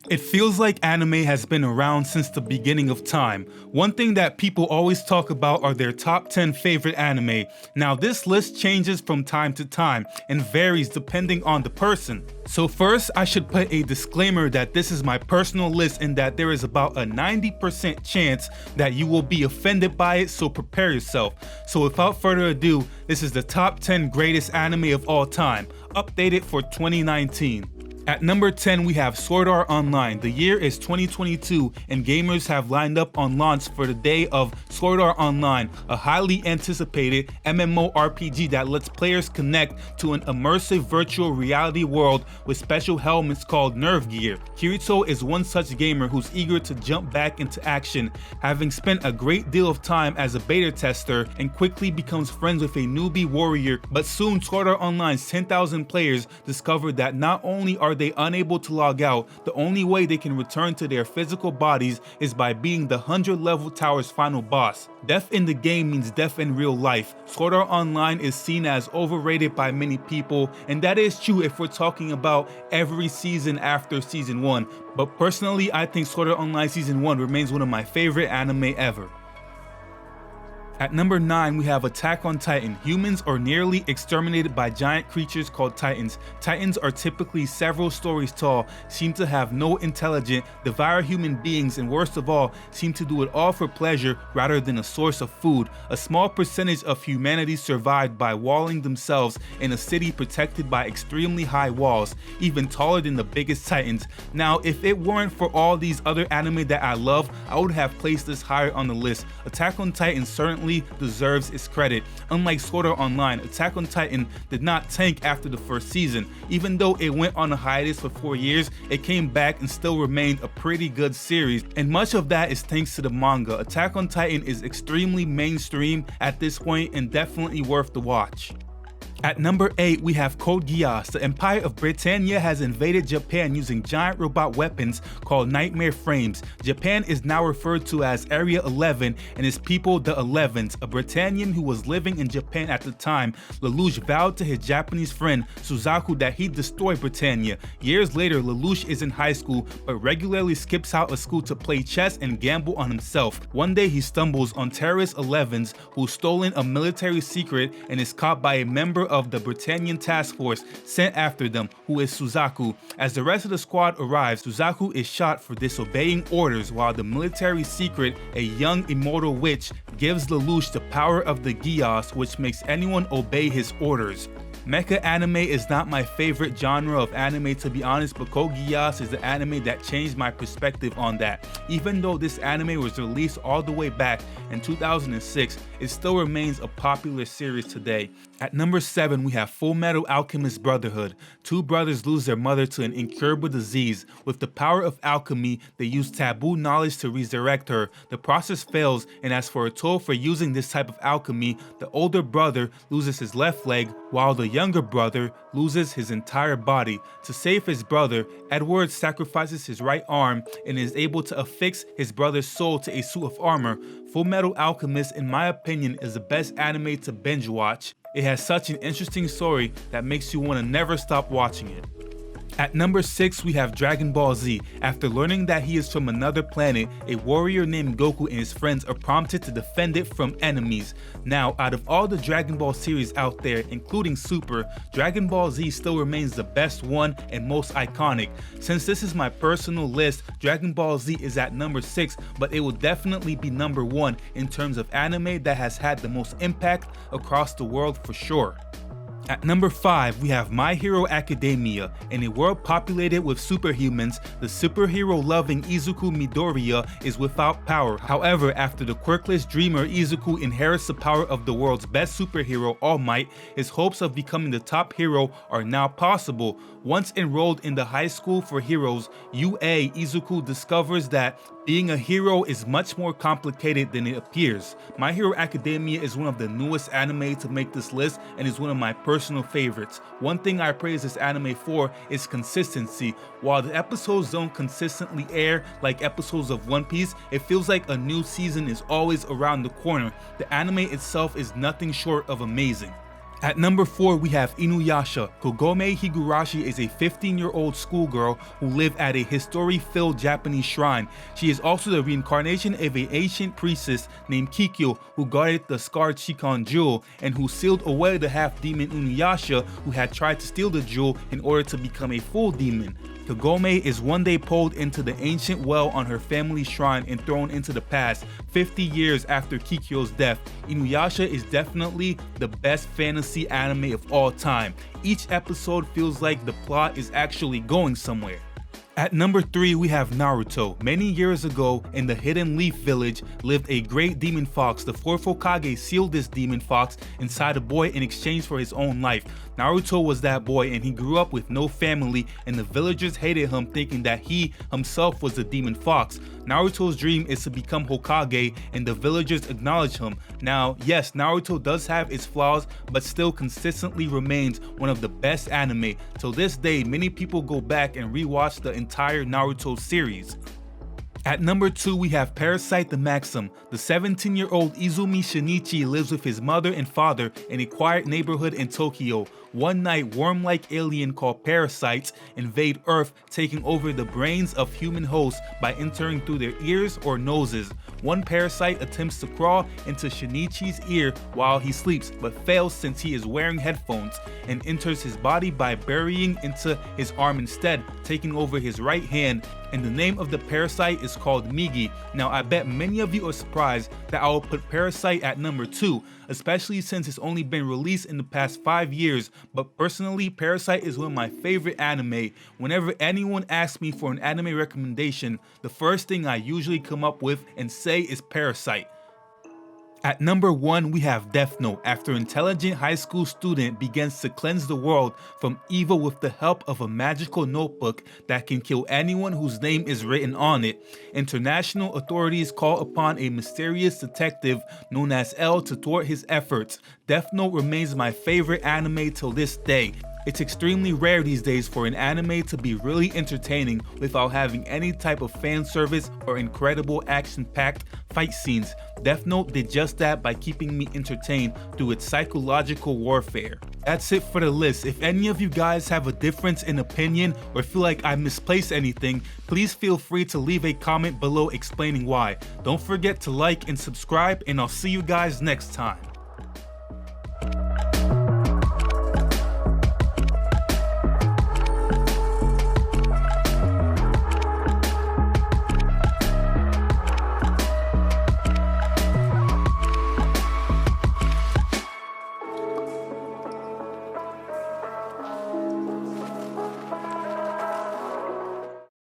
It feels like anime has been around since the beginning of time. One thing that people always talk about are their top 10 favorite anime. Now this list changes from time to time and varies depending on the person. So first, I should put a disclaimer that this is my personal list and that there is about a 90% chance that you will be offended by it, so prepare yourself. So without further ado, this is the top 10 greatest anime of all time, updated for 2019. At number 10, we have Sword Art Online. The year is 2022 and gamers have lined up on launch for the day of Sword Art Online, a highly anticipated MMORPG that lets players connect to an immersive virtual reality world with special helmets called nerve gear. Kirito is one such gamer who's eager to jump back into action, having spent a great deal of time as a beta tester and quickly becomes friends with a newbie warrior. But soon Sword Art Online's 10,000 players discover that not only are they unable to log out, the only way they can return to their physical bodies is by beating the 100 level tower's final boss. Death in the game means death in real life. Sword Art Online is seen as overrated by many people, and that is true if we're talking about every season after season 1, but personally I think Sword Art Online season 1 remains one of my favorite anime ever. At number 9, we have Attack on Titan. Humans are nearly exterminated by giant creatures called Titans. Titans are typically several stories tall, seem to have no intelligence, devour human beings, and worst of all, seem to do it all for pleasure rather than a source of food. A small percentage of humanity survived by walling themselves in a city protected by extremely high walls, even taller than the biggest Titans. Now, if it weren't for all these other anime that I love, I would have placed this higher on the list. Attack on Titan certainly deserves its credit. Unlike Sword Art Online, Attack on Titan did not tank after the first season. Even though it went on a hiatus for 4 years, it came back and still remained a pretty good series, and much of that is thanks to the manga. Attack on Titan is extremely mainstream at this point and definitely worth the watch. At number 8, we have Code Geass. The Empire of Britannia has invaded Japan using giant robot weapons called Nightmare Frames. Japan is now referred to as Area 11 and its people the 11s. A Britannian who was living in Japan at the time, Lelouch vowed to his Japanese friend Suzaku that he'd destroy Britannia. Years later, Lelouch is in high school but regularly skips out of school to play chess and gamble on himself. One day he stumbles on terrorist 11s who've stolen a military secret and is caught by a member of the Britannian task force sent after them, who is Suzaku. As the rest of the squad arrives, Suzaku is shot for disobeying orders, while the military secret, a young immortal witch, gives Lelouch the power of the Geass, which makes anyone obey his orders. Mecha anime is not my favorite genre of anime, to be honest, but Code Geass is the anime that changed my perspective on that. Even though this anime was released all the way back in 2006, it still remains a popular series today. At number 7, we have Fullmetal Alchemist Brotherhood. Two brothers lose their mother to an incurable disease. With the power of alchemy, they use taboo knowledge to resurrect her. The process fails, and as for a toll for using this type of alchemy, the older brother loses his left leg, while the younger brother loses his entire body. To save his brother, Edward sacrifices his right arm and is able to affix his brother's soul to a suit of armor. Fullmetal Alchemist, in my opinion, is the best anime to binge watch. It has such an interesting story that makes you want to never stop watching it. At number 6, we have Dragon Ball Z. After learning that he is from another planet, a warrior named Goku and his friends are prompted to defend it from enemies. Now, out of all the Dragon Ball series out there, including Super, Dragon Ball Z still remains the best one and most iconic. Since this is my personal list, Dragon Ball Z is at number 6, but it will definitely be number 1 in terms of anime that has had the most impact across the world for sure. At number 5, we have My Hero Academia. In a world populated with superhumans, the superhero-loving Izuku Midoriya is without power. However, after the quirkless dreamer Izuku inherits the power of the world's best superhero, All Might, his hopes of becoming the top hero are now possible. Once enrolled in the high school for heroes, UA, Izuku discovers that being a hero is much more complicated than it appears. My Hero Academia is one of the newest anime to make this list and is one of my personal favorites. One thing I praise this anime for is consistency. While the episodes don't consistently air like episodes of One Piece, it feels like a new season is always around the corner. The anime itself is nothing short of amazing. At number 4, we have Inuyasha. Kogome Higurashi is a 15-year-old schoolgirl who lived at a history-filled Japanese shrine. She is also the reincarnation of an ancient priestess named Kikyo who guarded the scarred Shikon jewel and who sealed away the half-demon Inuyasha who had tried to steal the jewel in order to become a full demon. Kagome is one day pulled into the ancient well on her family's shrine and thrown into the past, 50 years after Kikyo's death. Inuyasha is definitely the best fantasy anime of all time. Each episode feels like the plot is actually going somewhere. At number 3, we have Naruto. Many years ago, in the Hidden Leaf Village, lived a great demon fox. The 4th Hokage sealed this demon fox inside a boy in exchange for his own life. Naruto was that boy, and he grew up with no family, and the villagers hated him, thinking that he himself was the demon fox. Naruto's dream is to become Hokage, and the villagers acknowledge him. Now, yes, Naruto does have its flaws, but still consistently remains one of the best anime. Till this day, many people go back and rewatch the entire Naruto series. At number 2, we have Parasite the Maxim. The 17-year-old Izumi Shinichi lives with his mother and father in a quiet neighborhood in Tokyo. One night, worm-like alien called Parasytes invade Earth, taking over the brains of human hosts by entering through their ears or noses. One parasite attempts to crawl into Shinichi's ear while he sleeps, but fails since he is wearing headphones, and enters his body by burying into his arm instead, taking over his right hand. And the name of the parasite is called Migi. Now, I bet many of you are surprised that I will put Parasite at number 2, especially since it's only been released in the past 5 years, but personally, Parasite is one of my favorite anime. Whenever anyone asks me for an anime recommendation, the first thing I usually come up with and say is Parasite. At number 1, we have Death Note. After an intelligent high school student begins to cleanse the world from evil with the help of a magical notebook that can kill anyone whose name is written on it, international authorities call upon a mysterious detective known as L to thwart his efforts. Death Note remains my favorite anime till this day. It's extremely rare these days for an anime to be really entertaining without having any type of fan service or incredible action-packed fight scenes. Death Note did just that by keeping me entertained through its psychological warfare. That's it for the list. If any of you guys have a difference in opinion or feel like I misplaced anything, please feel free to leave a comment below explaining why. Don't forget to like and subscribe, and I'll see you guys next time.